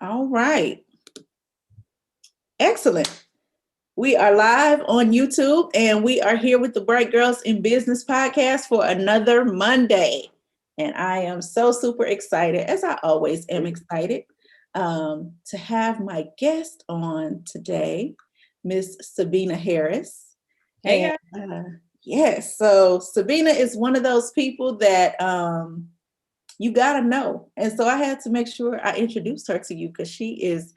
All right. Excellent. We are live on YouTube and we are here with the Bright Girls in Business podcast for another Monday. And I am so super excited, as I always am excited, to have my guest on today, Miss Sabeina Harris. Hey And guys. yes, so Sabeina is one of those people that you got to know. And so I had to make sure I introduced her to you because she is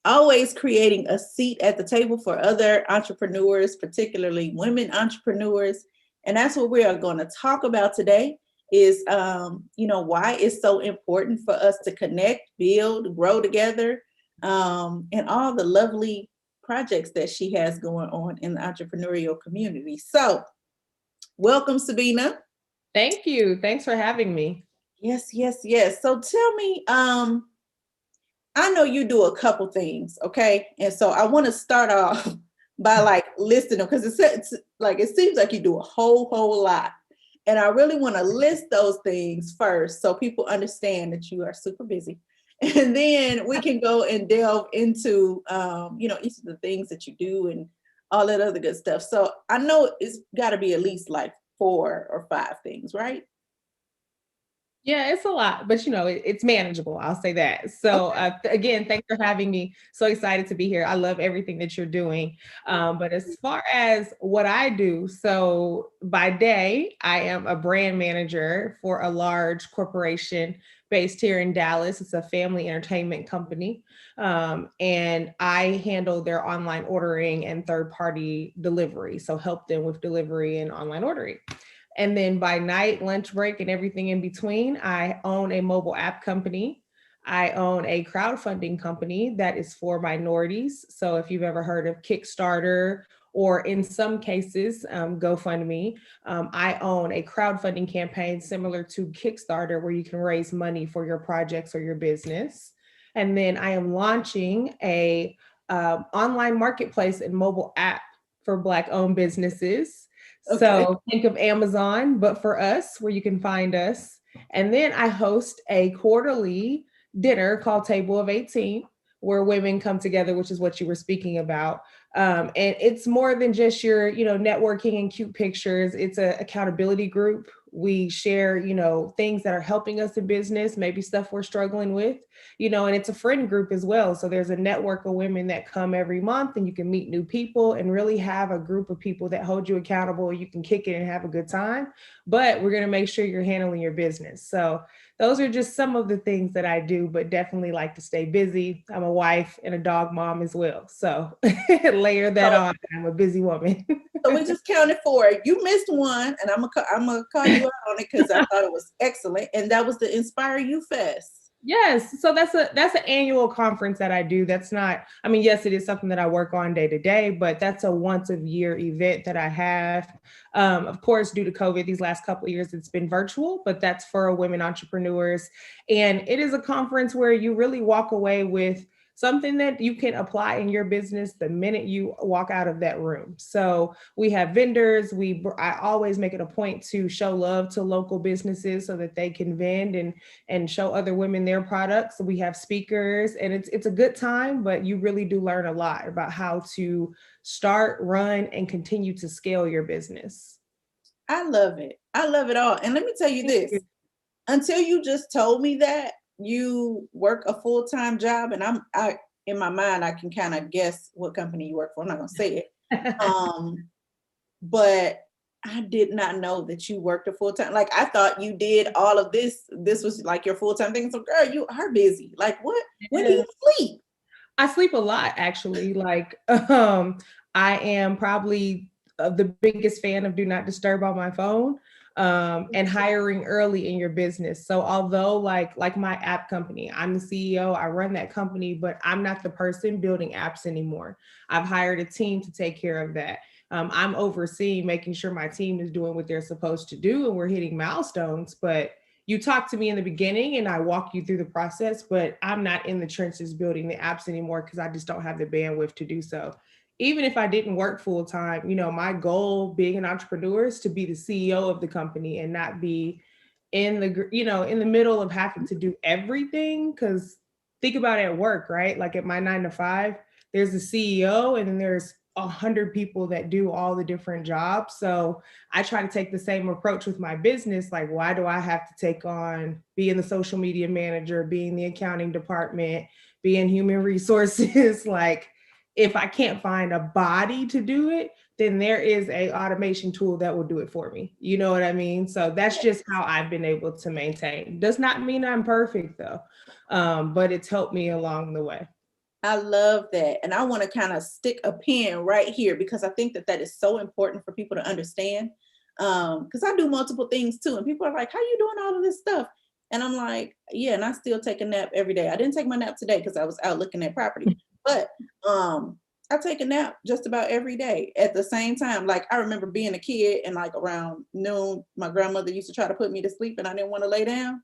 always creating a seat at the table for other entrepreneurs, particularly women entrepreneurs. And that's what we are going to talk about today is, why it's so important for us to connect, build, grow together, and all the lovely projects that she has going on in the entrepreneurial community. So welcome, Sabeina. Thank you. Thanks for having me. Yes, yes, yes. So tell me, I know you do a couple things, okay? And so I want to start off by like listing them because it's like it seems like you do a whole lot. And I really want to list those things first so people understand that you are super busy. And then we can go and delve into each of the things that you do and all that other good stuff. So I know it's got to be at least like 4 or 5 things, right? Yeah, it's a lot, but it's manageable. I'll say that. So Okay. again, thanks for having me. So excited to be here. I love everything that you're doing. But as far as what I do, so by day, I am a brand manager for a large corporation based here in Dallas. It's a family entertainment company. And I handle their online ordering and third party delivery. So help them with delivery and online ordering. And then by night, lunch break, and everything in between, I own a mobile app company. I own a crowdfunding company that is for minorities. So if you've ever heard of Kickstarter or in some cases, GoFundMe, I own a crowdfunding campaign similar to Kickstarter where you can raise money for your projects or your business. And then I am launching a online marketplace and mobile app for Black owned businesses. Okay. So think of Amazon, but for us, where you can find us. And then I host a quarterly dinner called Table of 18, where women come together, which is what you were speaking about. And it's more than just your, networking and cute pictures. It's an accountability group. We share, things that are helping us in business, maybe stuff we're struggling with, and it's a friend group as well. So there's a network of women that come every month and you can meet new people and really have a group of people that hold you accountable. You can kick it and have a good time, but we're going to make sure you're handling your business. So those are just some of the things that I do, but definitely like to stay busy. I'm a wife and a dog mom as well. So layer that So on. I'm a busy woman. So we just counted 4. You missed one, and I'm gonna call you out on it because I thought it was excellent, and that was the InspireU Fest. Yes, so that's an annual conference that I do. That's not, I mean, yes, it is something that I work on day to day, but that's a once a year event that I have. Of course, due to COVID, these last couple of years, it's been virtual, but that's for women entrepreneurs, and it is a conference where you really walk away with something that you can apply in your business the minute you walk out of that room. So we have vendors. I always make it a point to show love to local businesses so that they can vend and show other women their products. So we have speakers and it's a good time, but you really do learn a lot about how to start, run, and continue to scale your business. I love it. I love it all. And let me tell you Thank this: you. until you just told me that you work a full-time job, and I in my mind I can kind of guess what company you work for. I'm not gonna say it. Um, but I did not know that you worked a full time. Like I thought you did all of this. This was like your full time thing. So, girl, you are busy. Like what? When do Yeah. you sleep? I sleep a lot actually. Like I am probably the biggest fan of do not disturb on my phone, and hiring early in your business. So although like my app company, I'm the CEO, I run that company, but I'm not the person building apps anymore. I've hired a team to take care of that. I'm overseeing making sure my team is doing what they're supposed to do and we're hitting milestones. But you talk to me in the beginning and I walk you through the process, but I'm not in the trenches building the apps anymore because I just don't have the bandwidth to do so. Even if I didn't work full time, my goal being an entrepreneur is to be the CEO of the company and not be in the middle of having to do everything because think about it at work, right? Like at my 9 to 5, there's the CEO and then there's 100 people that do all the different jobs. So I try to take the same approach with my business. Like, why do I have to take on being the social media manager, being the accounting department, being human resources? Like, if I can't find a body to do it, then there is a automation tool that will do it for me. You know what I mean? So that's just how I've been able to maintain. Does not mean I'm perfect though, but it's helped me along the way. I love that. And I want to kind of stick a pin right here because I think that that is so important for people to understand. Because I do multiple things too. And people are like, how you doing all of this stuff? And I'm like, yeah, and I still take a nap every day. I didn't take my nap today because I was out looking at property. But I take a nap just about every day at the same time. Like I remember being a kid and like around noon, my grandmother used to try to put me to sleep and I didn't want to lay down.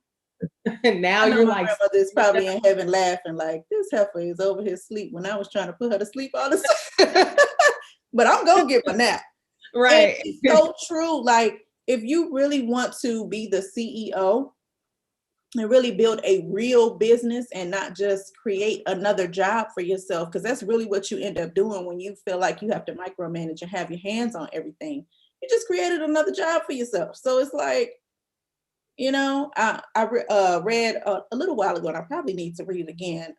And now I know you're my like, grandmother is probably in heaven laughing like this heifer is over here asleep when I was trying to put her to sleep all the time. But I'm gonna get my nap. And right. it's so true. Like if you really want to be the CEO and really build a real business and not just create another job for yourself, because that's really what you end up doing when you feel like you have to micromanage and have your hands on everything. You just created another job for yourself. So it's like, you know, I read a little while ago, and I probably need to read it again.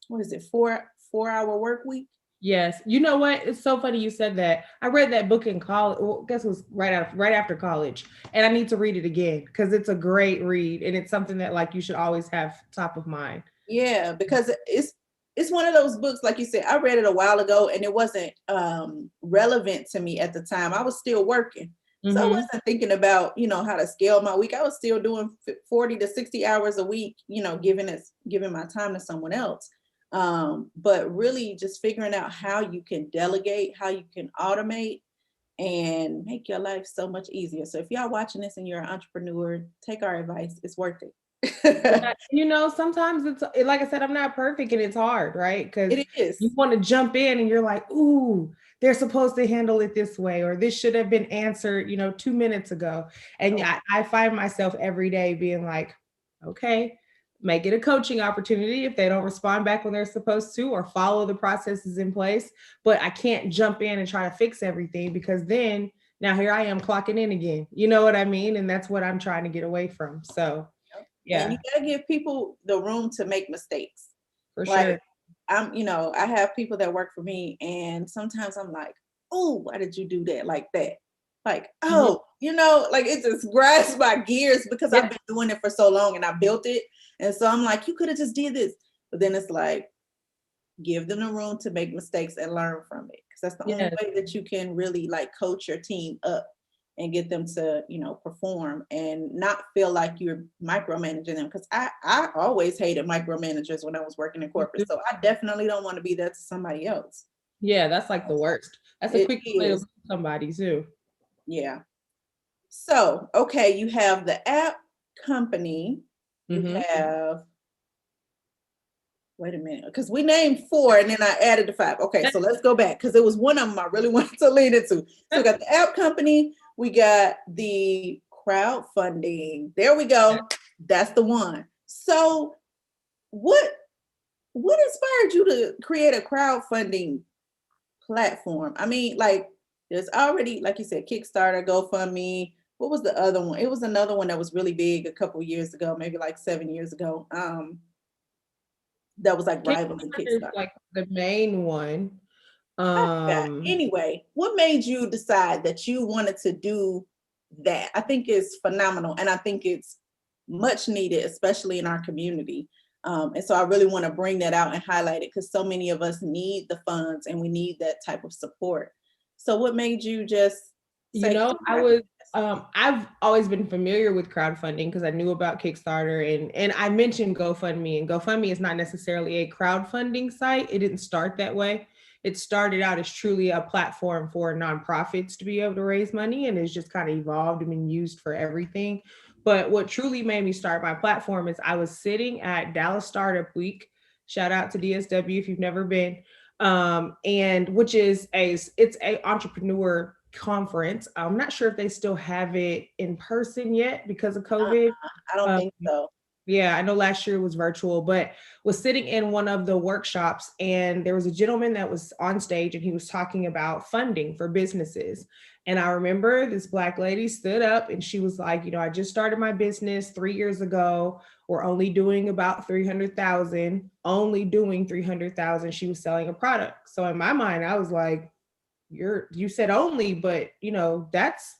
What is it? 4 hour work week. Yes. You know what? It's so funny you said that. I read that book in college. Well, I guess it was right after college. And I need to read it again because it's a great read and it's something that like you should always have top of mind. Yeah, because it's one of those books, like you said, I read it a while ago and it wasn't relevant to me at the time. I was still working. So I Mm-hmm. wasn't thinking about, you know, how to scale my week. I was still doing 40 to 60 hours a week, you know, giving my time to someone else. But really just figuring out how you can delegate, how you can automate and make your life so much easier. So if y'all watching this and you're an entrepreneur, take our advice. It's worth it. Yeah, you know, sometimes like I said, I'm not perfect and it's hard, right? Because It is. you want to jump in and you're like, ooh, they're supposed to handle it this way, or this should have been answered, 2 minutes ago. And I find myself every day being like, okay, make it a coaching opportunity if they don't respond back when they're supposed to, or follow the processes in place. But I can't jump in and try to fix everything because then now here I am clocking in again. You know what I mean? And that's what I'm trying to get away from. So, And you yeah. gotta give people the room to make mistakes. For Like sure. I have people that work for me, and sometimes I'm like, oh, why did you do that like that? Like, Mhm. oh, like it just grinds my gears because Yeah. I've been doing it for so long and I built it. And so I'm like, you could have just did this. But then it's like, give them the room to make mistakes and learn from it. Because that's the only Yes. way that you can really like coach your team up and get them to, perform and not feel like you're micromanaging them. Because I always hated micromanagers when I was working in Me corporate. too. So I definitely don't want to be that to somebody else. Yeah, that's like the worst. That's a It quick way to lose is. somebody too. Yeah. So, okay, you have the app company, you Hmm. have wait a minute, because we named four and then I added the five. Okay, so let's go back because it was one of them I really wanted to lean into. So we got the app company, we got the crowdfunding. There we go. That's the one. So what inspired you to create a crowdfunding platform? I mean, like there's already, like you said, Kickstarter, GoFundMe. What was the other one? It was another one that was really big a couple years ago, maybe like 7 years ago. That was like rivaling Kickstarter is Kickstarter. like the main one. I forgot. Um, Anyway, what made you decide that you wanted to do that? I think it's phenomenal, and I think it's much needed, especially in our community. And so I really want to bring that out and highlight it because so many of us need the funds and we need that type of support. So, what made you just say, I've always been familiar with crowdfunding because I knew about Kickstarter and I mentioned GoFundMe, and GoFundMe is not necessarily a crowdfunding site. It didn't start that way. It started out as truly a platform for nonprofits to be able to raise money, and it's just kind of evolved and been used for everything. But what truly made me start my platform is I was sitting at Dallas Startup Week. Shout out to DSW if you've never been. And which is it's a entrepreneur conference. I'm not sure if they still have it in person yet because of COVID. I don't Uh, think so. Yeah, I know last year was virtual, but was sitting in one of the workshops, and there was a gentleman that was on stage and he was talking about funding for businesses. And I remember this Black lady stood up and she was like, I just started my business 3 years ago. We're only doing about 300,000, only doing 300,000. She was selling a product. So in my mind, I was like, you said only, but that's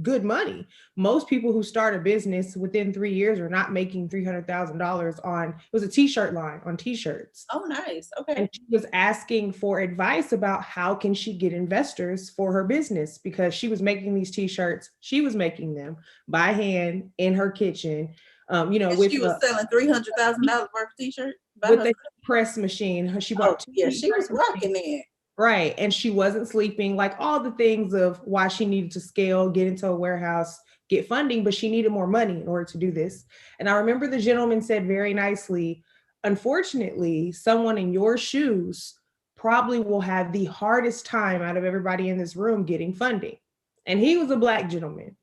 good money. Most people who start a business within 3 years are not making $300,000 on, it was a t-shirt line on t-shirts. Oh, nice. Okay. And she was asking for advice about how can she get investors for her business, because she was making these t-shirts. She was making them by hand in her kitchen. With she was selling $300,000 worth of t-shirts with the press machine. She bought two. Yeah, she was rocking it. Right. And she wasn't sleeping, like all the things of why she needed to scale, get into a warehouse, get funding, but she needed more money in order to do this. And I remember the gentleman said very nicely, unfortunately, someone in your shoes probably will have the hardest time out of everybody in this room getting funding. And he was a Black gentleman.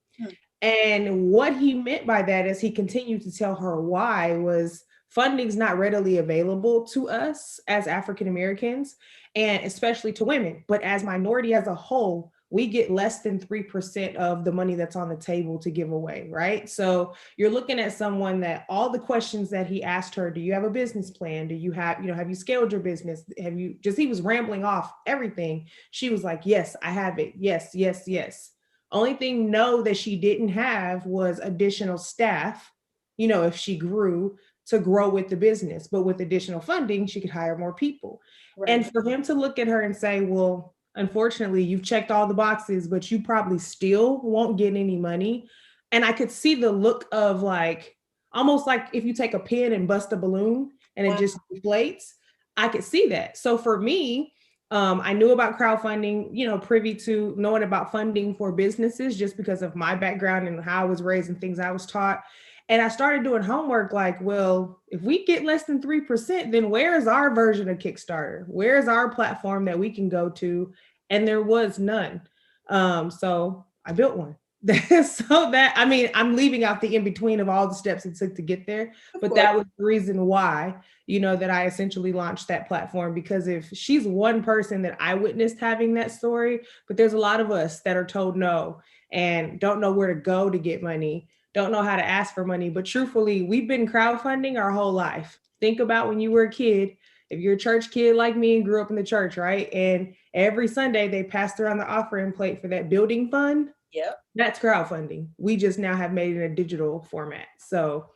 And what he meant by that, as he continued to tell her why, was funding's not readily available to us as African Americans, and especially to women. But as minority as a whole, we get less than 3% of the money that's on the table to give away, right? So you're looking at someone that all the questions that he asked her, do you have a business plan? Do you have, have you scaled your business? Have you he was rambling off everything. She was like, yes, I have it. Yes, yes, yes. Only thing no that she didn't have was additional staff, if she grew to grow with the business. But with additional funding, she could hire more people. Right. And for him to look at her and say, well, unfortunately, you've checked all the boxes, but you probably still won't get any money. And I could see the look of like, almost like if you take a pin and bust a balloon and it just deflates. I could see that. So for me, I knew about crowdfunding, privy to knowing about funding for businesses just because of my background and how I was raised and things I was taught. And I started doing homework like, well, if we get less than 3%, then where's our version of Kickstarter? Where's our platform that we can go to? And there was none. So I built one. I'm leaving out the in-between of all the steps it took to get there. But that was the reason why, that I essentially launched that platform, because if she's one person that I witnessed having that story, but there's a lot of us that are told no and don't know where to go to get money, don't know how to ask for money. But truthfully, we've been crowdfunding our whole life. Think about when you were a kid. If you're a church kid like me and grew up in the church, right? And every Sunday they passed around the offering plate for that building fund. Yep. That's crowdfunding. We just now have made it in a digital format. So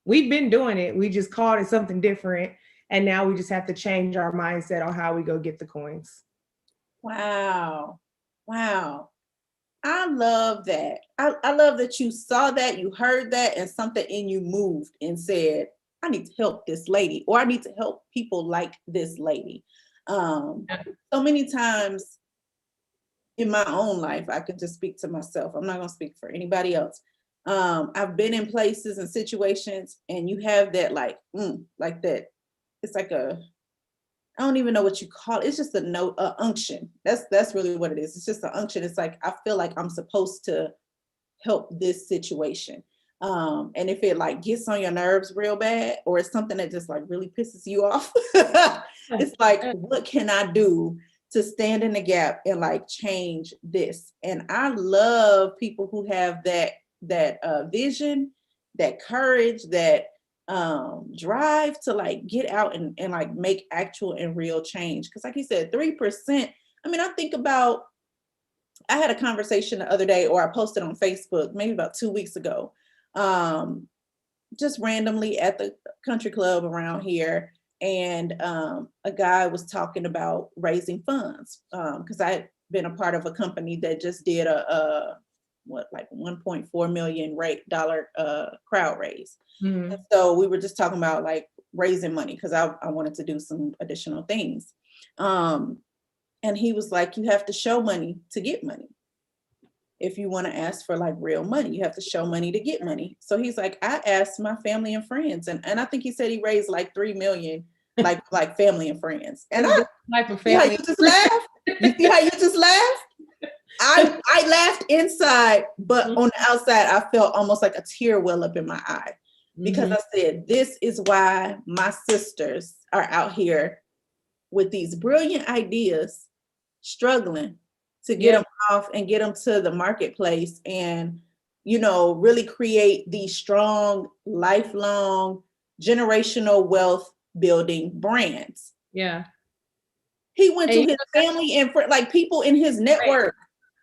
we've been doing it. We just called it something different. And now we just have to change our mindset on how we go get the coins. Wow. I love that. I love that you saw that, you heard that, and something in you moved and said, I need to help this lady, or I need to help people like this lady. So many times in my own life, I can just speak to myself. I'm not going to speak for anybody else. I've been in places and situations, and you have that like that. It's like I don't even know what you call it. It's just a unction. That's really what it is. It's just an unction. It's like, I feel like I'm supposed to help this situation. And if it like gets on your nerves real bad, or it's something that just like really pisses you off, it's like, what can I do to stand in the gap and like change this? And I love people who have that vision, that courage, that drive to like get out and like make actual and real change. Because like you said, 3%, I think about, I had a conversation the other day, or I posted on Facebook maybe about 2 weeks ago, just randomly at the country club around here. And a guy was talking about raising funds, because I had been a part of a company that just did a $1.4 million crowd raise. Mm-hmm. And so we were just talking about like raising money, because I wanted to do some additional things. And he was like, you have to show money to get money. If you want to ask for like real money, you have to show money to get money. So he's like, I asked my family and friends, and I think he said he raised like 3 million, like family and friends. And type of family. You just laughed? You see how you just laughed? I laughed inside, but on the outside, I felt almost like a tear well up in my eye. because I said, this is why my sisters are out here with these brilliant ideas, struggling to get them off and get them to the marketplace and, you know, really create these strong, lifelong, generational wealth building brands. Yeah. He went to his family and like people in his network.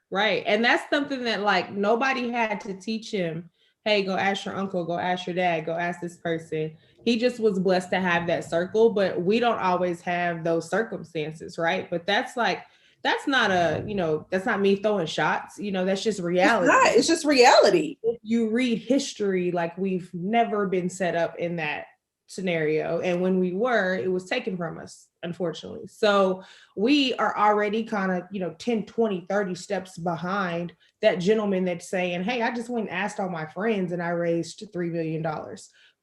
Right. And that's something that like nobody had to teach him. Hey, go ask your uncle, go ask your dad, go ask this person. He just was blessed to have that circle, but we don't always have those circumstances, right? But that's like, that's not a, you know, that's not me throwing shots, you know, that's just reality. It's just reality. If you read history, like we've never been set up in that scenario. And when we were, it was taken from us, unfortunately. So we are already kind of, you know, 10, 20, 30 steps behind that gentleman that's saying, hey, I just went and asked all my friends and I raised $3 million.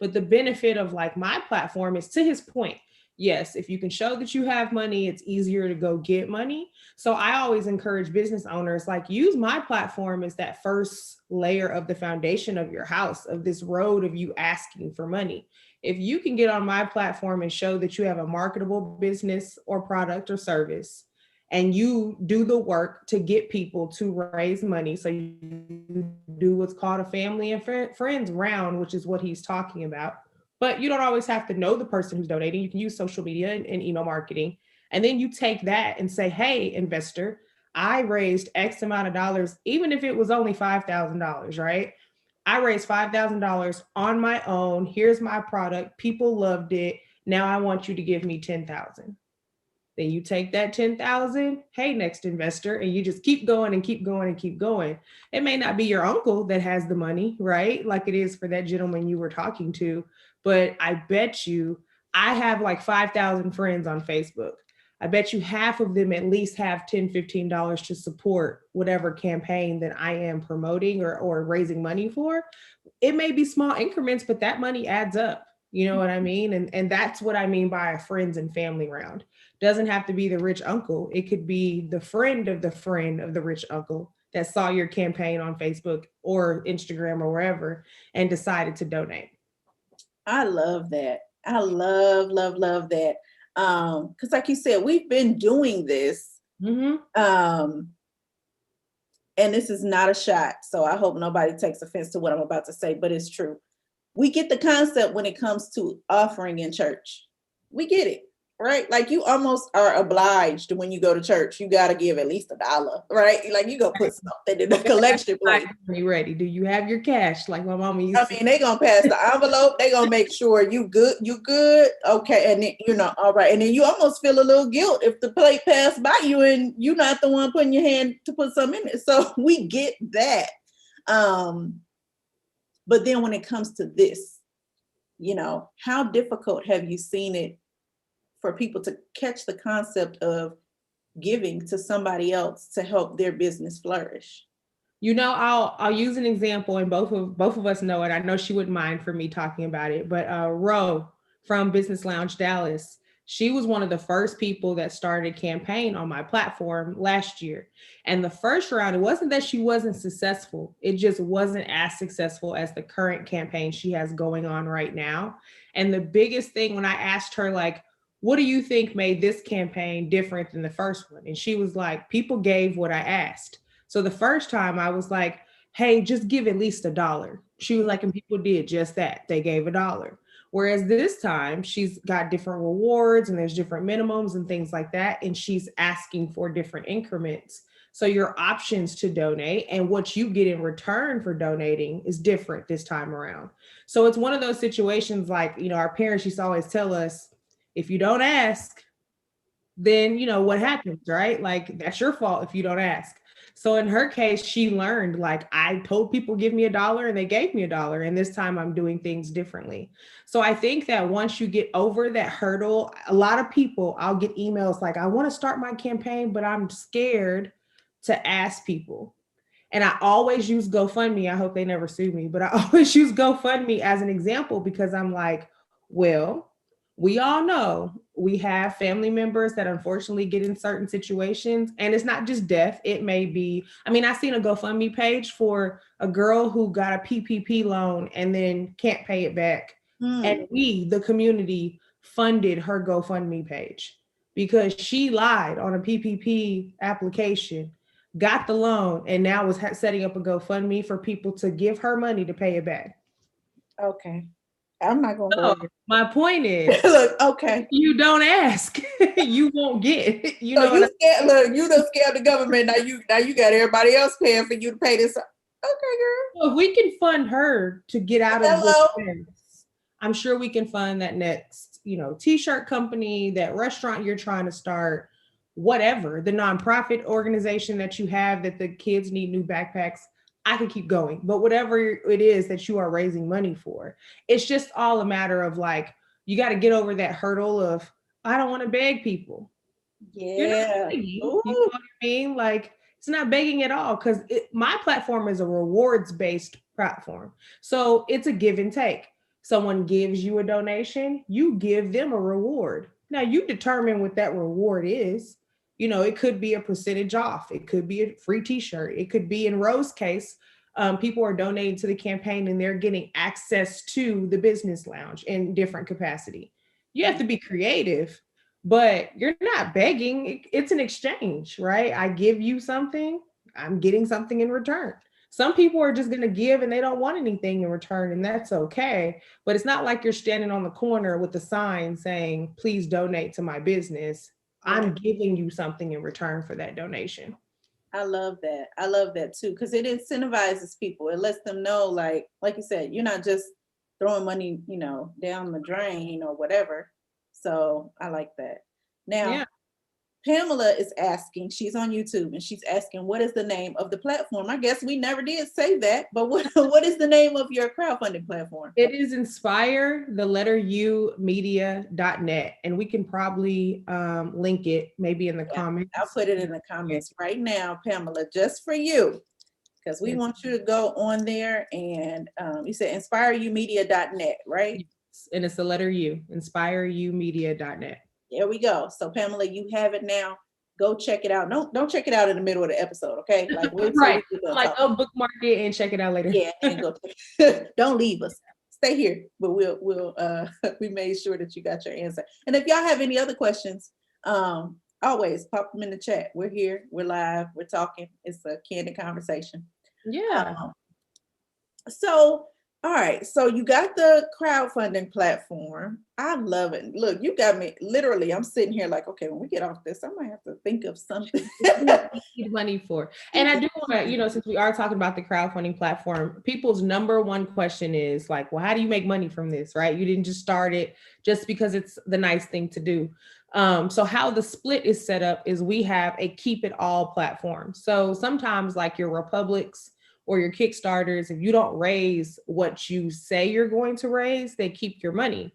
But the benefit of like my platform is, to his point, yes, if you can show that you have money, it's easier to go get money. So I always encourage business owners, like, use my platform as that first layer of the foundation of your house, of this road of you asking for money. If you can get on my platform and show that you have a marketable business or product or service, and you do the work to get people to raise money, so you do what's called a family and friends round, which is what he's talking about. But you don't always have to know the person who's donating. You can use social media and email marketing. And then you take that and say, hey, investor, I raised X amount of dollars, even if it was only $5,000, right? I raised $5,000 on my own. Here's my product. People loved it. Now I want you to give me 10,000. Then you take that 10,000, hey, next investor, and you just keep going and keep going and keep going. It may not be your uncle that has the money, right? Like it is for that gentleman you were talking to, but I bet you, I have like 5,000 friends on Facebook. I bet you half of them at least have $10, $15 to support whatever campaign that I am promoting or raising money for. It may be small increments, but that money adds up. You know what I mean? And that's what I mean by a friends and family round. Doesn't have to be the rich uncle. It could be the friend of the rich uncle that saw your campaign on Facebook or Instagram or wherever and decided to donate. I love that. I love that. Because like you said, we've been doing this. And this is not a shot, so I hope nobody takes offense to what I'm about to say, but it's true. We get the concept when it comes to offering in church. We get it, right? Like you almost are obliged when you go to church. You got to give at least $1, right? Like you go put something in the collection plate. Are you ready? Do you have your cash? Like my mama used to. I mean, they gonna pass the envelope. They gonna make sure you good. You good? Okay, and then, you know, all right. And then you almost feel a little guilt if the plate passed by you and you're not the one putting your hand to put something in it. So we get that. But then when it comes to this, you know, how difficult have you seen it for people to catch the concept of giving to somebody else to help their business flourish? You know, I'll use an example, and both of us know it. I know she wouldn't mind for me talking about it, but Ro from Business Lounge Dallas, she was one of the first people that started a campaign on my platform last year. And the first round, it wasn't that she wasn't successful. It just wasn't as successful as the current campaign she has going on right now. And the biggest thing when I asked her, like, what do you think made this campaign different than the first one? And she was like, people gave what I asked. So the first time I was like, hey, just give at least $1. She was like, and people did just that. They gave $1. Whereas this time she's got different rewards and there's different minimums and things like that. And she's asking for different increments. So your options to donate and what you get in return for donating is different this time around. So it's one of those situations like, you know, our parents used to always tell us, if you don't ask, then you know what happens, right? Like that's your fault if you don't ask. So in her case, she learned, like, I told people give me $1 and they gave me $1. And this time I'm doing things differently. So I think that once you get over that hurdle, a lot of people, I'll get emails like, I want to start my campaign, but I'm scared to ask people. And I always use GoFundMe. I hope they never sue me, but I always use GoFundMe as an example because I'm like, well, we all know we have family members that unfortunately get in certain situations, and it's not just death. It may be, I mean, I seen a GoFundMe page for a girl who got a PPP loan and then can't pay it back. And we, the community, funded her GoFundMe page because she lied on a PPP application, got the loan, and now was setting up a GoFundMe for people to give her money to pay it back. Okay. I'm not gonna So go my point is, look, okay. you don't ask, you won't get. You So know, you scared, look, you done scared the government. Now you got everybody else paying for you to pay this. Okay, girl. if we can fund her to get out of this Hello. mess, I'm sure we can fund that next, t-shirt company, that restaurant you're trying to start, whatever, the nonprofit organization that you have that the kids need new backpacks. I can keep going, but whatever it is that you are raising money for, it's just all a matter of like, you got to get over that hurdle of, I don't want to beg people. You're not Yeah. begging, you know what I mean? Like, it's not begging at all because my platform is a rewards-based platform. So it's a give and take. Someone gives you a donation, you give them a reward. Now you determine what that reward is. It could be a percentage off. It could be a free t-shirt. It could be, in Rose's case, people are donating to the campaign and they're getting access to the business lounge in different capacity. You have to be creative, but you're not begging. It's an exchange, right? I give you something, I'm getting something in return. Some people are just going to give and they don't want anything in return, and that's okay. But it's not like you're standing on the corner with a sign saying, please donate to my business. I'm giving you something in return for that donation. I love that. I love that too, because it incentivizes people. It lets them know, like you said, you're not just throwing money, down the drain, whatever. So I like that. Now, Yeah. Pamela is asking, she's on YouTube and she's asking, what is the name of the platform? I guess we never did say that, but what is the name of your crowdfunding platform? It is InspireU Media.net. And we can probably link it maybe in the comments. I'll put it in the comments right now, Pamela, just for you, because we want you to go on there and you said InspireUmedia.net, right? Yes. And it's the letter U, InspireU Media.net. There we go. So Pamela, you have it now. Go check it out. Don't check it out in the middle of the episode, okay? Like, right. Like, bookmark it and check it out later. Yeah, and go. Don't leave us. Stay here. But we'll we made sure that you got your answer. And if y'all have any other questions, always pop them in the chat. We're here. We're live. We're talking. It's a candid conversation. Yeah. So, all right. So you got the crowdfunding platform. I love it. Look, you got me literally. I'm sitting here like, okay, when we get off this, I might have to think of something. Need money for. And I do want to, since we are talking about the crowdfunding platform, people's number one question is like, well, how do you make money from this? Right? You didn't just start it just because it's the nice thing to do. So how the split is set up is we have a keep it all platform. So sometimes like your Republics or your Kickstarters, if you don't raise what you say you're going to raise, they keep your money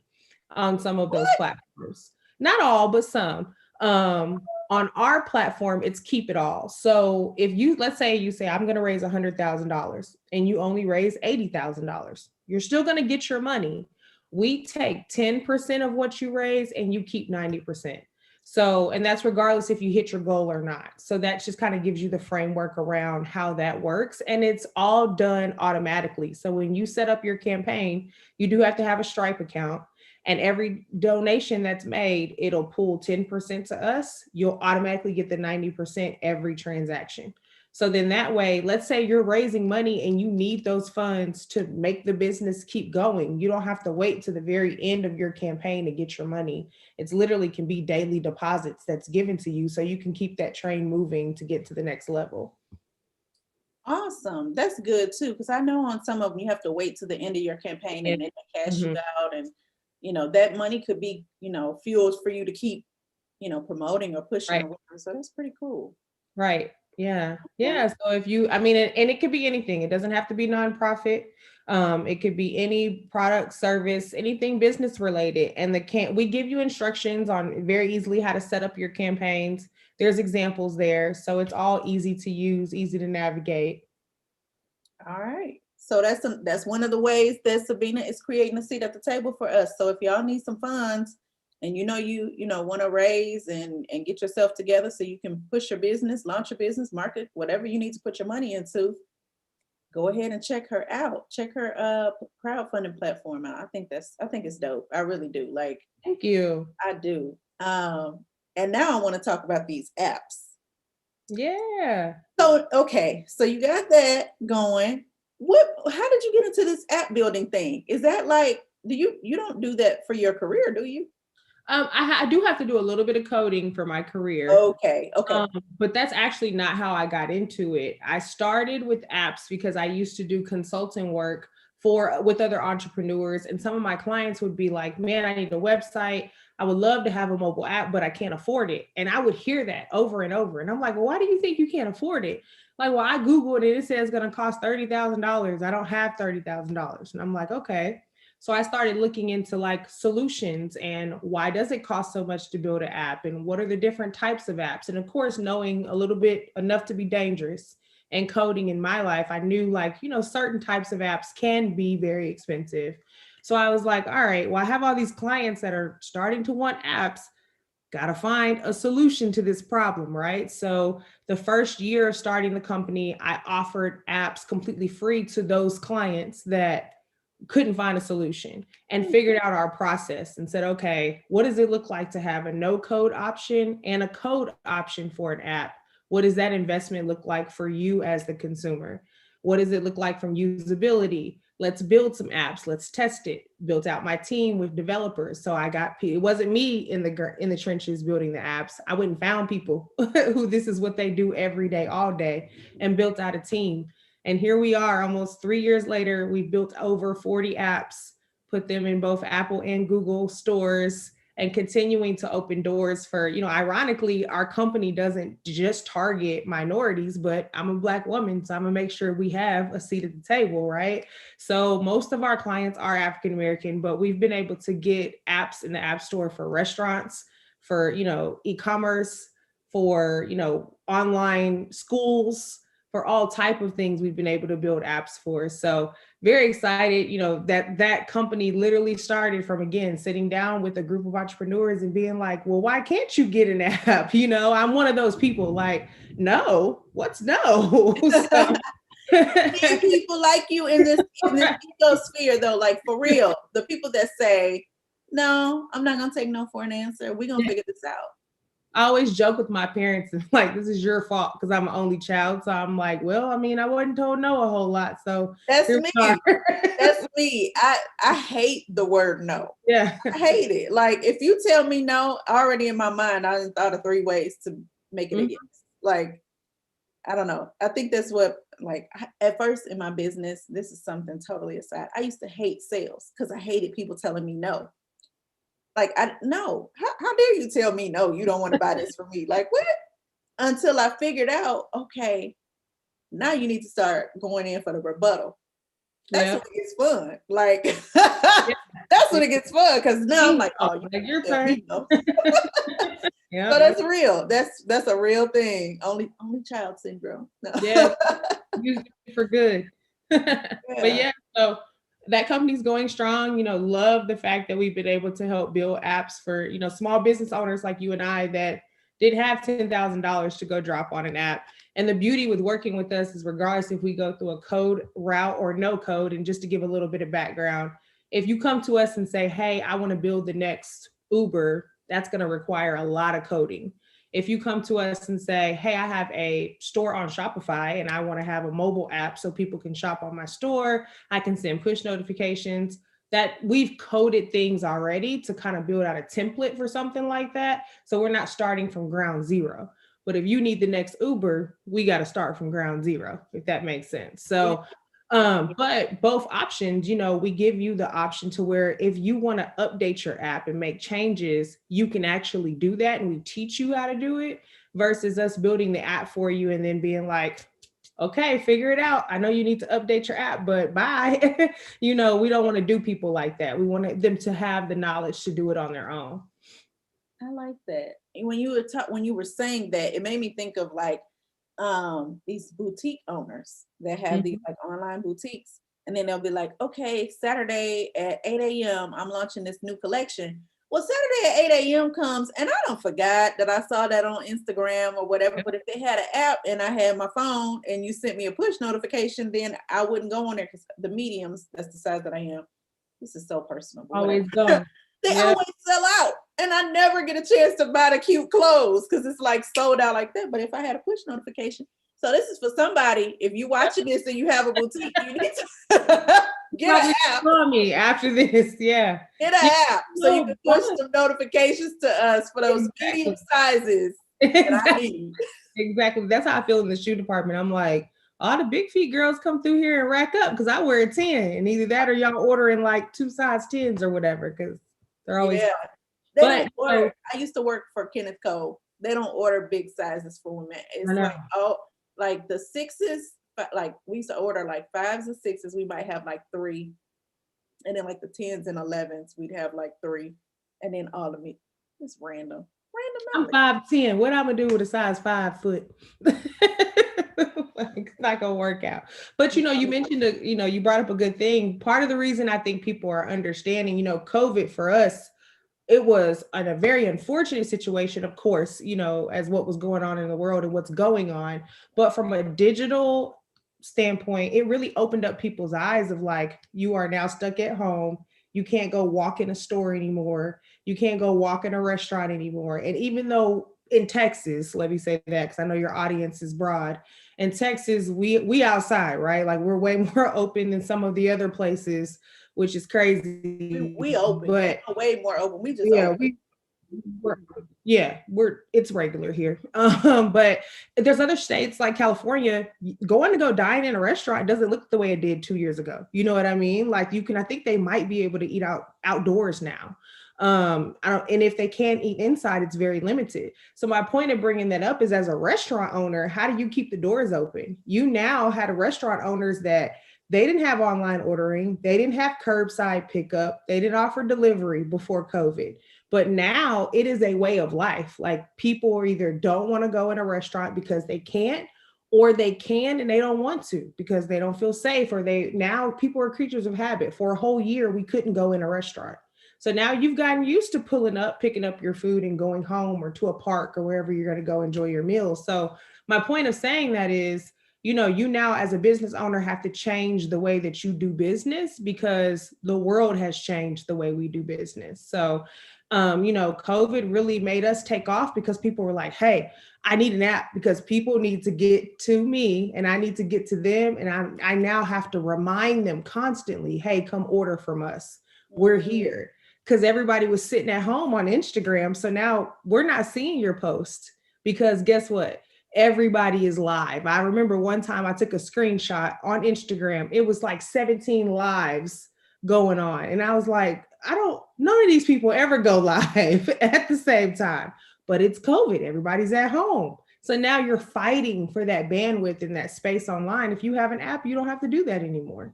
on some of those platforms. Not all, but some. On our platform, it's keep it all. So if let's say you say, I'm going to raise $100,000 and you only raise $80,000, you're still going to get your money. We take 10% of what you raise and you keep 90%. So, and that's regardless if you hit your goal or not. So that just kind of gives you the framework around how that works. And it's all done automatically. So when you set up your campaign, you do have to have a Stripe account. And every donation that's made, it'll pull 10% to us. You'll automatically get the 90% every transaction. So then that way, let's say you're raising money and you need those funds to make the business keep going. You don't have to wait to the very end of your campaign to get your money. It's literally can be daily deposits that's given to you so you can keep that train moving to get to the next level. Awesome. That's good too, because I know on some of them you have to wait to the end of your campaign and then they cash you out, and that money could be fuels for you to keep promoting or pushing or whatever. So that's pretty cool. Right. Yeah. Yeah. So if you, and it could be anything. It doesn't have to be nonprofit. It could be any product, service, anything business related. And we give you instructions on very easily how to set up your campaigns. There's examples there. So it's all easy to use, easy to navigate. All right. So that's one of the ways that Sabeina is creating a seat at the table for us. So if y'all need some funds, and you know want to raise and get yourself together so you can push your business, launch your business, market, whatever you need to put your money into, go ahead and check her out. Check her crowdfunding platform out. I think it's dope. I really do. Like, Thank you. I do. And now I want to talk about these apps. Yeah. So, okay, so you got that going. How did you get into this app building thing? Is that like, you don't do that for your career, do you? I do have to do a little bit of coding for my career. Okay, okay. But that's actually not how I got into it. I started with apps because I used to do consulting work with other entrepreneurs, and some of my clients would be like, "Man, I need a website. I would love to have a mobile app, but I can't afford it." And I would hear that over and over, and I'm like, "Well, why do you think you can't afford it?" Like, "Well, I googled it. It says it's going to cost $30,000. I don't have $30,000." And I'm like, "Okay." So I started looking into like solutions and why does it cost so much to build an app and what are the different types of apps? And of course, knowing a little bit enough to be dangerous and coding in my life, I knew like, certain types of apps can be very expensive. So I was like, all right, well, I have all these clients that are starting to want apps. Got to find a solution to this problem, right? So the first year of starting the company, I offered apps completely free to those clients that couldn't find a solution and figured out our process and said, okay, what does it look like to have a no code option and a code option for an app? What does that investment look like for you as the consumer? What does it look like from usability? Let's build some apps. Let's test it. Built out my team with developers. So it wasn't me in the trenches building the apps. I went and found people who this is what they do every day, all day, and built out a team. And here we are almost 3 years later, we've built over 40 apps, put them in both Apple and Google stores, and continuing to open doors for, ironically, our company doesn't just target minorities, but I'm a Black woman, so I'm gonna make sure we have a seat at the table, right? So most of our clients are African American, but we've been able to get apps in the App Store for restaurants, for, e-commerce, for, online schools, for all type of things we've been able to build apps for. So very excited, that company literally started from, again, sitting down with a group of entrepreneurs and being like, well, why can't you get an app? I'm one of those people like, no, what's no? So, people like you in this ecosphere though, like for real, the people that say, no, I'm not going to take no for an answer. We're going to figure this out. I always joke with my parents and like, this is your fault because I'm an only child. So I'm like, well, I mean, I wasn't told no a whole lot. So that's me. That's me. I hate the word no. Yeah. I hate it. Like if you tell me no, already in my mind, I thought of 3 ways to make it a yes. Like, I don't know. I think that's what, like, at first in my business, this is something totally aside. I used to hate sales because I hated people telling me no. Like, no, how dare you tell me no, you don't want to buy this from me? Like, what? Until I figured out, okay, now you need to start going in for the rebuttal. That's when it gets fun. Like, that's when it gets fun because now I'm like, oh, you're fine. No. Yeah, so that's real. That's a real thing. Only child syndrome. No. Yeah, use it for good. But yeah, so that company's going strong. Love the fact that we've been able to help build apps for small business owners like you and I that did have $10,000 to go drop on an app. And the beauty with working with us is regardless if we go through a code route or no code, and just to give a little bit of background, if you come to us and say, hey, I want to build the next Uber, that's going to require a lot of coding. If you come to us and say, hey, I have a store on Shopify and I want to have a mobile app so people can shop on my store, I can send push notifications, that we've coded things already to kind of build out a template for something like that. So we're not starting from ground zero. But if you need the next Uber, we got to start from ground zero, if that makes sense. So but both options, we give you the option to where if you want to update your app and make changes, you can actually do that. And we teach you how to do it versus us building the app for you and then being like, okay, figure it out. I know you need to update your app, but bye. We don't want to do people like that. We want them to have the knowledge to do it on their own. I like that. And when you were saying that, it made me think of like these boutique owners that have these like online boutiques, and then they'll be like, okay, Saturday at 8 a.m. I'm launching this new collection. Well, Saturday at 8 a.m. comes, and I don't forgot that I saw that on Instagram or whatever. But if they had an app and I had my phone and you sent me a push notification, then I wouldn't go on there because the mediums, that's the size that I am. This is so personal. Always gone. They always sell out, and I never get a chance to buy the cute clothes because it's like sold out like that. But if I had a push notification, so this is for somebody. If you watching this and you have a boutique, you need to get an app. Call me after this, yeah. Get an app so you can push some notifications to us for those medium sizes that I need. Exactly. That's how I feel in the shoe department. I'm like, all the big feet girls come through here and rack up because I wear a 10, and either that or y'all ordering like 2 size 10s or whatever because they're always. Yeah. They don't order. I used to work for Kenneth Cole. They don't order big sizes for women. It's like like the 6s. Like we used to order like 5s and 6s. We might have like 3, and then like the 10s and 11s, we'd have like 3, and then all of me. It's random. I'm 5'10". What I'm gonna do with a size 5 foot? It's not gonna work out. But you mentioned you brought up a good thing. Part of the reason I think people are understanding, COVID for us, it was a very unfortunate situation, of course, as what was going on in the world and what's going on. But from a digital standpoint, it really opened up people's eyes of like, you are now stuck at home. You can't go walk in a store anymore. You can't go walk in a restaurant anymore. And even though in Texas, let me say that, because I know your audience is broad. In Texas, we outside, right? Like we're way more open than some of the other places, which is crazy. We open, but way more open. We just open. It's regular here. But there's other states like California, going to go dine in a restaurant doesn't look the way it did 2 years ago. You know what I mean? Like I think they might be able to eat outdoors now. And if they can't eat inside, it's very limited. So my point of bringing that up is, as a restaurant owner, how do you keep the doors open? You now had restaurant owners that they didn't have online ordering. They didn't have curbside pickup. They didn't offer delivery before COVID. But now it is a way of life. Like people either don't want to go in a restaurant because they can't, or they can and they don't want to because they don't feel safe, or now people are creatures of habit. For a whole year, we couldn't go in a restaurant. So now you've gotten used to picking up your food and going home or to a park or wherever you're going to go enjoy your meals. So my point of saying that is, you now as a business owner have to change the way that you do business because the world has changed the way we do business. So, COVID really made us take off because people were like, hey, I need an app because people need to get to me and I need to get to them. And I now have to remind them constantly, hey, come order from us. We're here. Because everybody was sitting at home on Instagram. So now we're not seeing your post because guess what? Everybody is live. I remember one time I took a screenshot on Instagram. It was like 17 lives going on. And I was like, none of these people ever go live at the same time, but it's COVID. Everybody's at home. So now you're fighting for that bandwidth and that space online. If you have an app, you don't have to do that anymore.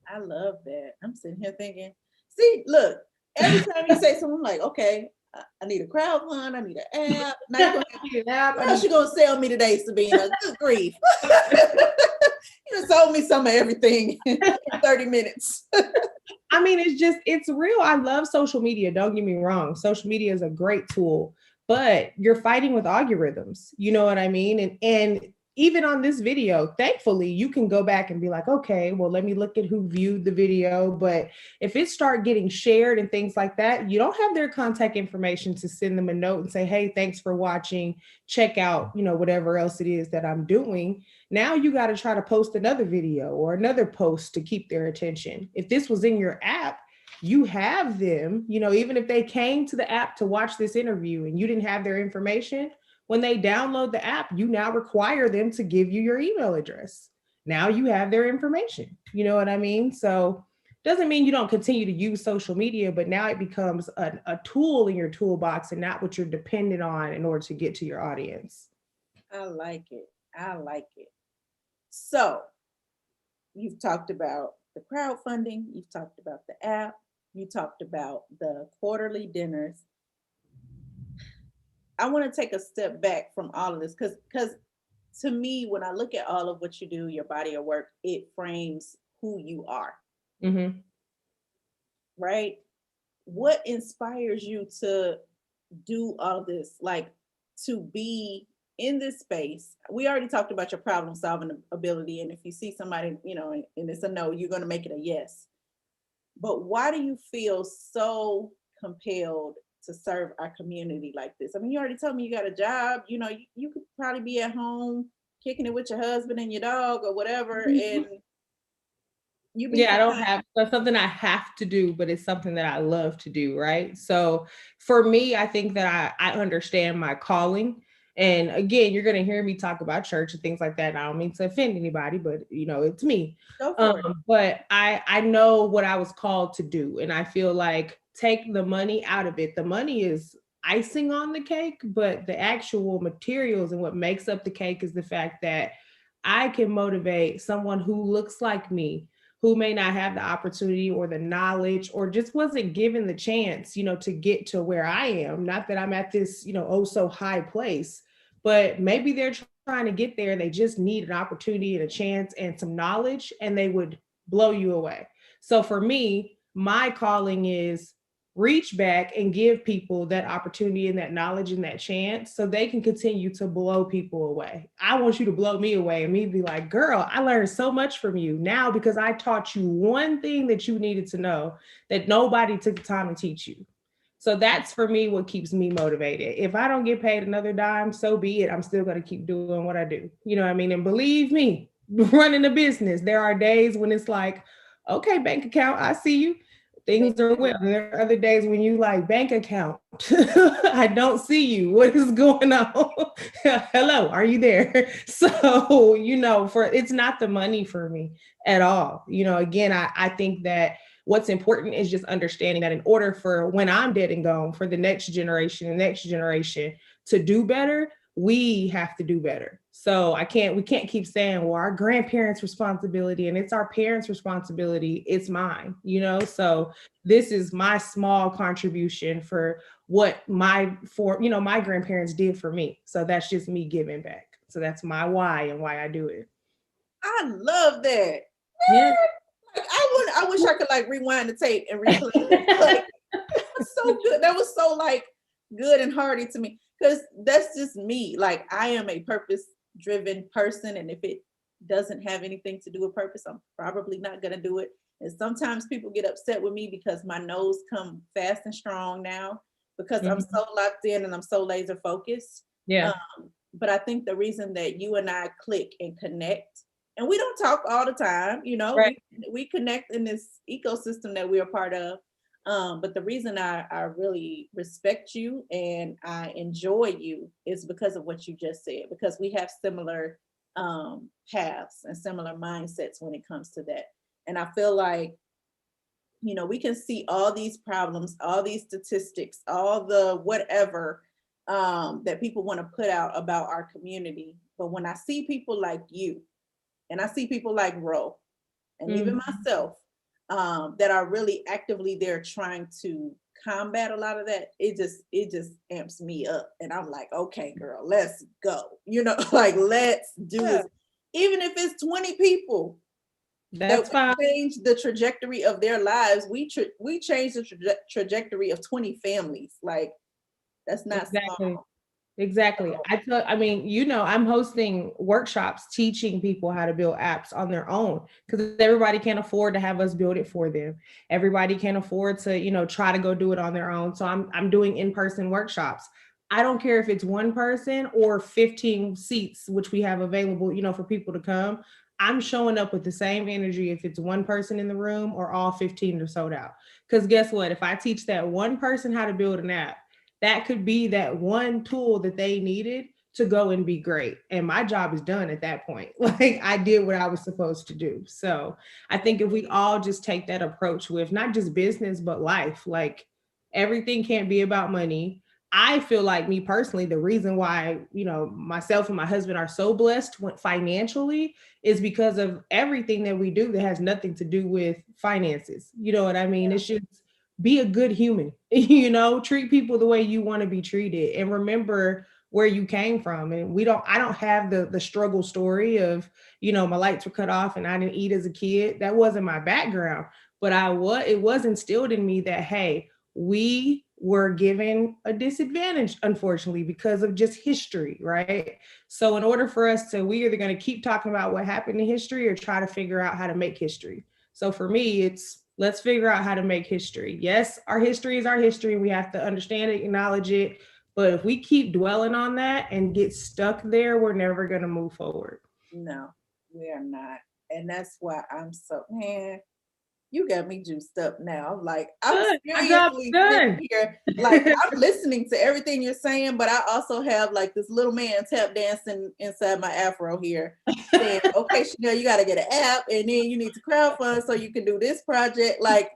I love that. I'm sitting here thinking, see, look, every time you say something, I'm like, okay, I need a crowd fund, I need an app. Now you're gonna what else you gonna sell me today, Sabeina? Good grief. You just told me some of everything in 30 minutes. I mean, it's real. I love social media. Don't get me wrong. Social media is a great tool, but you're fighting with algorithms. You know what I mean? And even on this video, thankfully, you can go back and be like, okay, well, let me look at who viewed the video. But if it start getting shared and things like that, you don't have their contact information to send them a note and say, hey, thanks for watching. Check out, whatever else it is that I'm doing. Now you got to try to post another video or another post to keep their attention. If this was in your app, you have them, even if they came to the app to watch this interview and you didn't have their information, when they download the app, you now require them to give you your email address. Now you have their information. You know what I mean? So doesn't mean you don't continue to use social media, but now it becomes a tool in your toolbox and not what you're dependent on in order to get to your audience. I like it. So you've talked about the crowdfunding, you've talked about the app, you talked about the quarterly dinners. I want to take a step back from all of this because to me, when I look at all of what you do, your body of work, it frames who you are. Mm-hmm. Right? what inspires you to do all this, like to be in this space? We already talked about your problem solving ability, and if you see somebody, and it's a no, you're going to make it a yes. But why do you feel so compelled to serve our community like this? I mean, you already told me you got a job. You could probably be at home kicking it with your husband and your dog or whatever, and you be Yeah, I don't fine. have, that's something I have to do, but it's something that I love to do, right? So for me, I think that I understand my calling. And again, you're going to hear me talk about church and things like that. And I don't mean to offend anybody, but it's me. Go for it. But I know what I was called to do. And I feel like take the money out of it. The money is icing on the cake, but the actual materials and what makes up the cake is the fact that I can motivate someone who looks like me, who may not have the opportunity or the knowledge or just wasn't given the chance, to get to where I am. Not that I'm at this, oh so high place, but maybe they're trying to get there. They just need an opportunity and a chance and some knowledge, and they would blow you away. So for me, my calling is reach back and give people that opportunity and that knowledge and that chance so they can continue to blow people away. I want you to blow me away and me be like, girl, I learned so much from you now because I taught you one thing that you needed to know that nobody took the time to teach you. So that's for me what keeps me motivated. If I don't get paid another dime, so be it. I'm still going to keep doing what I do. You know what I mean? And believe me, running a business, there are days when it's like, okay, bank account, I see you. Things are well. There are other days when you like bank account. I don't see you. What is going on? Hello, are you there? So, for it's not the money for me at all. Again, I think that what's important is just understanding that in order for when I'm dead and gone, for the next generation, to do better, we have to do better. So we can't keep saying, well, our grandparents' responsibility and it's our parents' responsibility. It's mine, so this is my small contribution for what my grandparents did for me. So that's just me giving back. So that's my why and why I do it. I love that. Yeah. Like, I wish I could like rewind the tape and replay it. Like, that was so good. That was so like good and hearty to me, because that's just me. Like, I am a purpose driven person, and if it doesn't have anything to do with purpose, I'm probably not gonna do it. And sometimes people get upset with me because my nose come fast and strong now because I'm so locked in and I'm so laser focused. Yeah. But I think the reason that you and I click and connect, and we don't talk all the time, Right. we connect in this ecosystem that we're a part of. But the reason I really respect you and I enjoy you is because of what you just said, because we have similar paths and similar mindsets when it comes to that. And I feel like, we can see all these problems, all these statistics, all the whatever that people want to put out about our community. But when I see people like you, and I see people like Ro, and even myself, that are really actively there trying to combat a lot of that, it just amps me up. And I'm like, okay, girl, let's go. Like, let's do this. Even if it's 20 people That's that fine. change the trajectory of their lives, we change the trajectory of 20 families. Like, that's not small. Exactly. I'm hosting workshops teaching people how to build apps on their own because everybody can't afford to have us build it for them. Everybody can't afford to, try to go do it on their own. So I'm doing in-person workshops. I don't care if it's one person or 15 seats, which we have available, for people to come. I'm showing up with the same energy if it's one person in the room or all 15 are sold out. Because guess what? If I teach that one person how to build an app, that could be that one tool that they needed to go and be great. And my job is done at that point. Like, I did what I was supposed to do. So I think if we all just take that approach with not just business, but life, like everything can't be about money. I feel like, me personally, the reason why, myself and my husband are so blessed financially is because of everything that we do that has nothing to do with finances. You know what I mean? It's just be a good human, treat people the way you want to be treated and remember where you came from. And I don't have the struggle story of, my lights were cut off and I didn't eat as a kid. That wasn't my background, but it was instilled in me that, hey, we were given a disadvantage, unfortunately, because of just history, right? So in order for us to, we either going to keep talking about what happened in history or try to figure out how to make history. So for me, it's let's figure out how to make history. Yes, our history is our history. We have to understand it, acknowledge it. But if we keep dwelling on that and get stuck there, we're never going to move forward. No, we are not. And that's why I'm so, man, you got me juiced up now. Like, I'm Good. My job's seriously done. sitting here, like, I'm listening to everything you're saying, but I also have like this little man tap dancing inside my afro here saying, okay, Chanelle, you got to get an app and then you need to crowdfund so you can do this project. Like,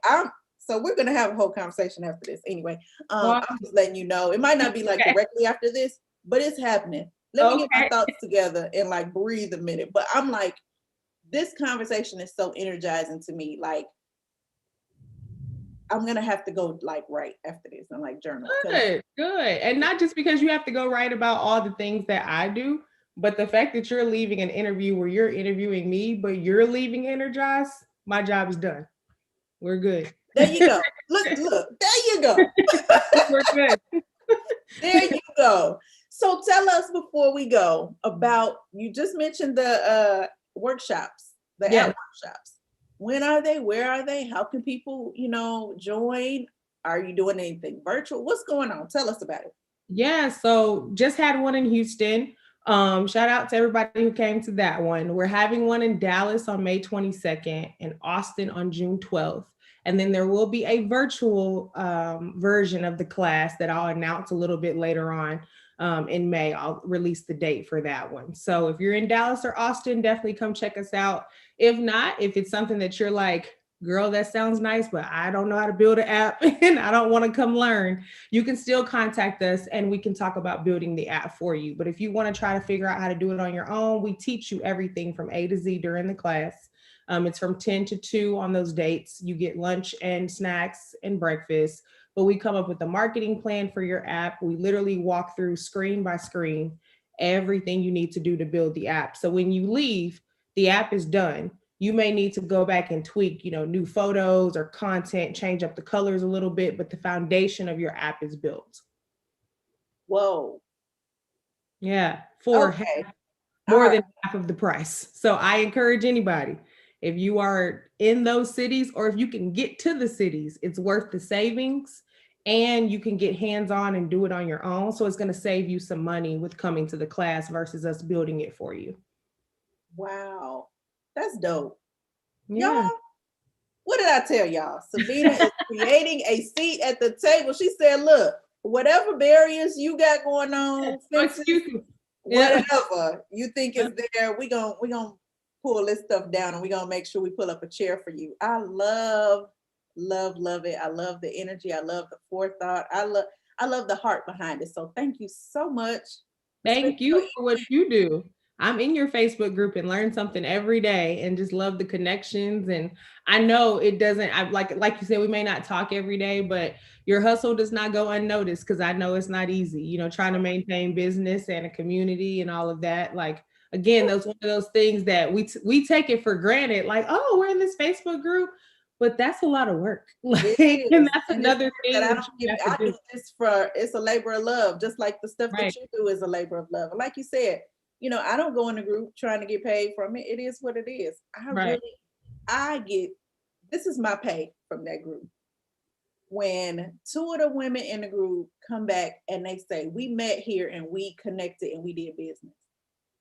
so we're going to have a whole conversation after this. Anyway, Well, I'm just letting you know, it might not be like okay. directly after this, but it's happening. Let me get my Okay. thoughts together and like breathe a minute. But I'm like, this conversation is so energizing to me. Like, I'm gonna have to go like right after this and like journal. Good, good. And not just because you have to go write about all the things that I do, but the fact that you're leaving an interview where you're interviewing me, but you're leaving energized, my job is done. We're good. There you go. Look, there you go. We're good. There you go. So tell us before we go about, you just mentioned the workshops, the Yes. app workshops. When are they? Where are they? How can people, join? Are you doing anything virtual? What's going on? Tell us about it. Yeah, so just had one in Houston. Shout out to everybody who came to that one. We're having one in Dallas on May 22nd and Austin on June 12th. And then there will be a virtual version of the class that I'll announce a little bit later on in May. I'll release the date for that one. So if you're in Dallas or Austin, definitely come check us out. If not, if it's something that you're like, girl, that sounds nice, but I don't know how to build an app and I don't want to come learn, you can still contact us and we can talk about building the app for you. But if you want to try to figure out how to do it on your own, we teach you everything from A to Z during the class. It's from 10 to 2 on those dates. You get lunch and snacks and breakfast, but we come up with a marketing plan for your app. We literally walk through screen by screen everything you need to do to build the app. So when you leave, the app is done. You may need to go back and tweak, new photos or content, change up the colors a little bit, but the foundation of your app is built. Whoa. Yeah, for Okay. more than half of the price. So I encourage anybody, if you are in those cities or if you can get to the cities, it's worth the savings and you can get hands-on and do it on your own. So it's going to save you some money with coming to the class versus us building it for you. Wow. That's dope. Yeah. Y'all, what did I tell y'all? Sabeina is creating a seat at the table. She said, look, whatever barriers you got going on, fences, whatever you think is there, we gonna pull this stuff down and we're gonna make sure we pull up a chair for you. I love it. I love the energy. I love the forethought. I love the heart behind it. So thank you so much. Thank you for what you do. I'm in your Facebook group and learn something every day and just love the connections. And I know it doesn't, like you said, we may not talk every day, but your hustle does not go unnoticed because I know it's not easy, trying to maintain business and a community and all of that. Like, again, that's one of those things that we take it for granted. Like, oh, we're in this Facebook group, but that's a lot of work. Like, and that's another thing that I do this for, it's a labor of love, just like the stuff that you do is a labor of love. And like you said, I don't go in a group trying to get paid from it. It is what it is. This is my pay from that group. When 2 of the women in the group come back and they say, we met here and we connected and we did business.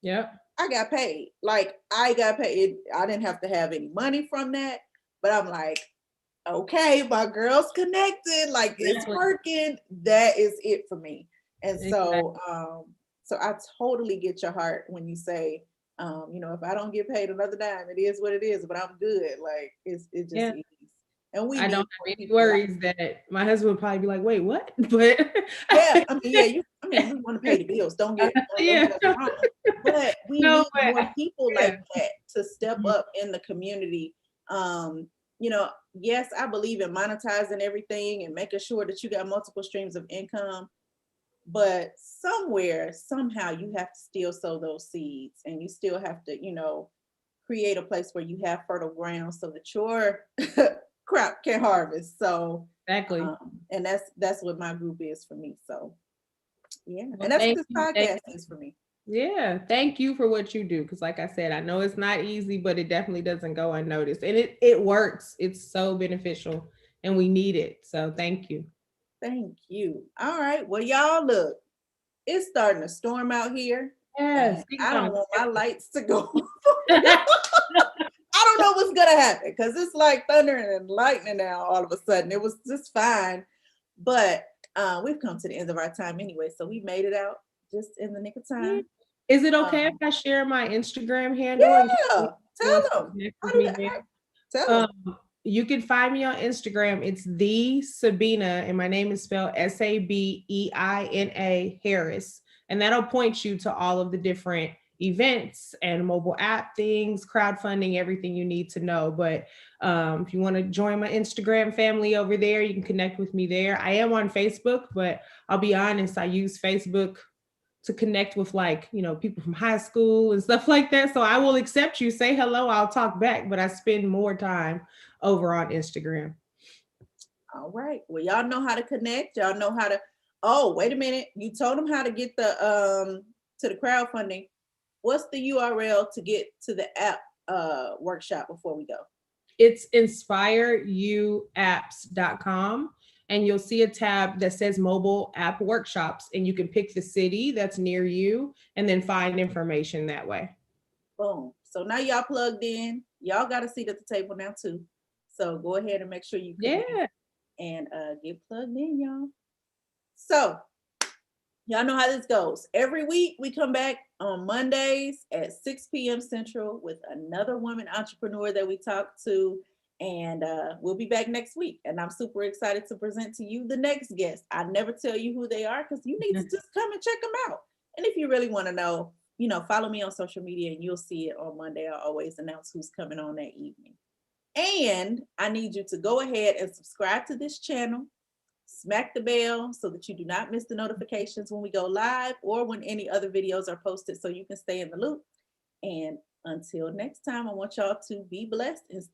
Yeah. I got paid. Like, I got paid. I didn't have to have any money from that, but I'm like, okay, my girl's connected. Like, it's working. That is it for me. And so, so I totally get your heart when you say, if I don't get paid another dime, it is what it is, but I'm good. Like, it just is. And I don't have any worries that my husband would probably be like, wait, what? But yeah, we want to pay the bills. Don't get us wrong. But we need more people like that to step up in the community. Yes, I believe in monetizing everything and making sure that you got multiple streams of income. But somewhere, somehow, you have to still sow those seeds, and you still have to, create a place where you have fertile ground so that your crop can harvest. So Exactly. and that's what my group is for me. So yeah, Well, and that's what thank this you. podcast is for me. Yeah, thank you for what you do. Because, like I said, I know it's not easy, but it definitely doesn't go unnoticed, and it works. It's so beneficial, and we need it. So, thank you. Thank you. All right. Well, y'all look, it's starting to storm out here, Yes, and speaking I on don't want my a lights to go. I don't know what's gonna happen because it's like thunder and lightning now all of a sudden. It was just fine, but we've come to the end of our time anyway, so we made it out just in the nick of Yeah. time. Is it okay if Um, I share my Instagram handle in case yeah, anyone wants tell to them. connect How with do me that? there? Tell them. Um, you can find me on Instagram. It's the Sabeina, and my name is spelled Sabeina Harris, and that'll point you to all of the different events and mobile app things, crowdfunding, everything you need to know. But if you want to join my Instagram family over there, you can connect with me there. I am on Facebook, but I'll be honest, I use Facebook to connect with, like, people from high school and stuff like that. So I will accept you, say hello, I'll talk back, but I spend more time over on Instagram. All right. Well, y'all know how to connect. Y'all know how to. Oh, wait a minute. You told them how to get the to the crowdfunding. What's the URL to get to the app workshop before we go? It's InspireUapps.com, and you'll see a tab that says mobile app workshops, and you can pick the city that's near you and then find information that way. Boom. So now y'all plugged in. Y'all got a seat at the table now too. So go ahead and make sure you connect Yeah. and get plugged in, y'all. So y'all know how this goes. Every week we come back on Mondays at 6 p.m. Central with another woman entrepreneur that we talk to. And we'll be back next week. And I'm super excited to present to you the next guest. I never tell you who they are because you need to just come and check them out. And if you really want to know, follow me on social media and you'll see it on Monday. I always announce who's coming on that evening. And I need you to go ahead and subscribe to this channel. Smack the bell so that you do not miss the notifications when we go live or when any other videos are posted so you can stay in the loop. And until next time, I want y'all to be blessed and stay